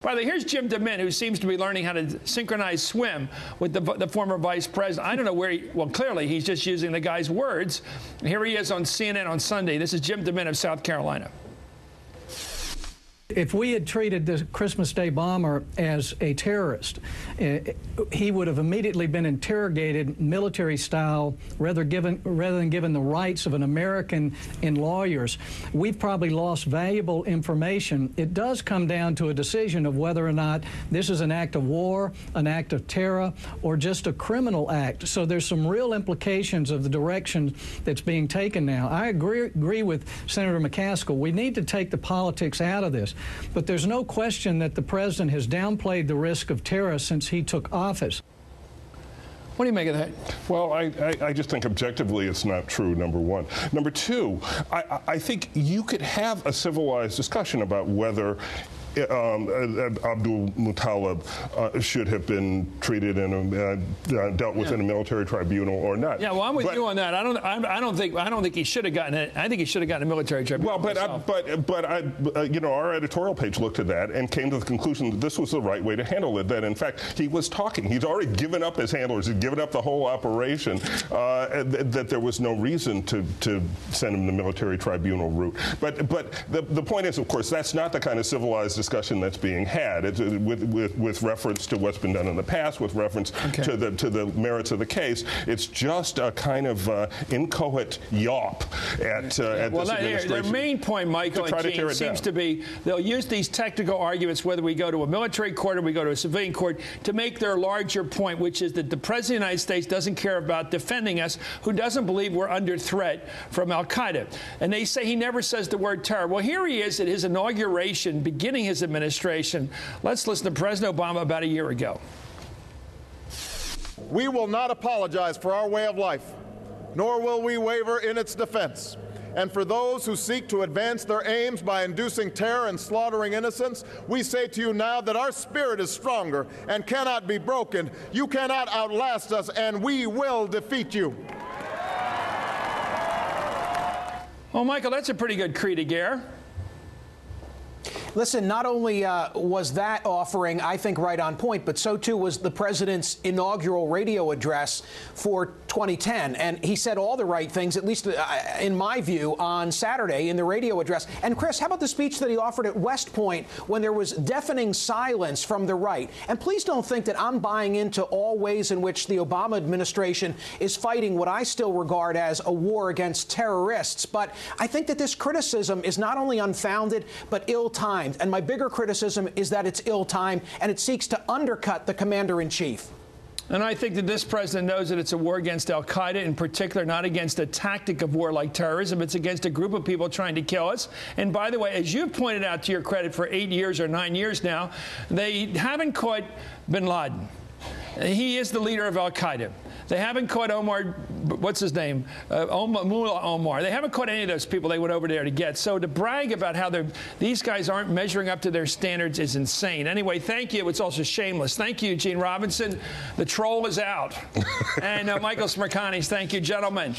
By the way, here's Jim DeMint, who seems to be learning how to synchronize swim with the former vice president. I don't know where well, clearly he's just using the guy's words. Here he is on CNN on Sunday. This is Jim DeMint of South Carolina. If we had treated the Christmas Day bomber as a terrorist, he would have immediately been interrogated military style rather than given the rights of an American in lawyers. We've probably lost valuable information. It does come down to a decision of whether or not this is an act of war, an act of terror, or just a criminal act. So there's some real implications of the direction that's being taken now. I agree with Senator McCaskill. We need to take the politics out of this. But there's no question that the president has downplayed the risk of terror since he took office. What do you make of that? Well, I just think objectively it's not true, number one. Number two, I think you could have a civilized discussion about whether Abdul Muttalib should have been treated in dealt with in a military tribunal or not. Yeah, well, I'm with you on that. I don't think he should have gotten it. I think he should have gotten a military tribunal. Well, but you know, our editorial page looked at that and came to the conclusion that this was the right way to handle it. That in fact he was talking. He's already given up his handlers. He's given up the whole operation. That there was no reason to send him the military tribunal route. But the point is, of course, that's not the kind of civilized discussion that's being had. It's with reference to what's been done in the past, with reference to the merits of the case. It's just a kind of inchoate yawp at this administration. Their main point, Michael and Gene, seems to be they'll use these technical arguments, whether we go to a military court or we go to a civilian court, to make their larger point, which is that the President of the United States doesn't care about defending us, who doesn't believe we're under threat from al-Qaeda. And they say he never says the word terror. Well, here he is at his inauguration, beginning his administration. Let's listen to President Obama about a year ago. We will not apologize for our way of life, nor will we waver in its defense. And for those who seek to advance their aims by inducing terror and slaughtering innocents, we say to you now that our spirit is stronger and cannot be broken. You cannot outlast us, and we will defeat you. Well, Michael, that's a pretty good cri de guerre. Listen, not only was that offering, I think, right on point, but so too was the president's inaugural radio address for 2010. And he said all the right things, at least in my view, on Saturday in the radio address. And, Chris, how about the speech that he offered at West Point when there was deafening silence from the right? And please don't think that I'm buying into all ways in which the Obama administration is fighting what I still regard as a war against terrorists. But I think that this criticism is not only unfounded, but ill-timed. And my bigger criticism is that it's ill-timed and it seeks to undercut the commander-in-chief. And I think that this president knows that it's a war against al-Qaeda in particular, not against a tactic of war like terrorism. It's against a group of people trying to kill us. And by the way, as you've pointed out to your credit for 8 years or 9 years now, they haven't caught bin Laden. He is the leader of al-Qaeda. They haven't caught Omar, what's his name? Mullah Omar. They haven't caught any of those people they went over there to get. So to brag about how these guys aren't measuring up to their standards is insane. Anyway, thank you. It's also shameless. Thank you, Gene Robinson. The troll is out. And Michael Smerconi's. Thank you, gentlemen.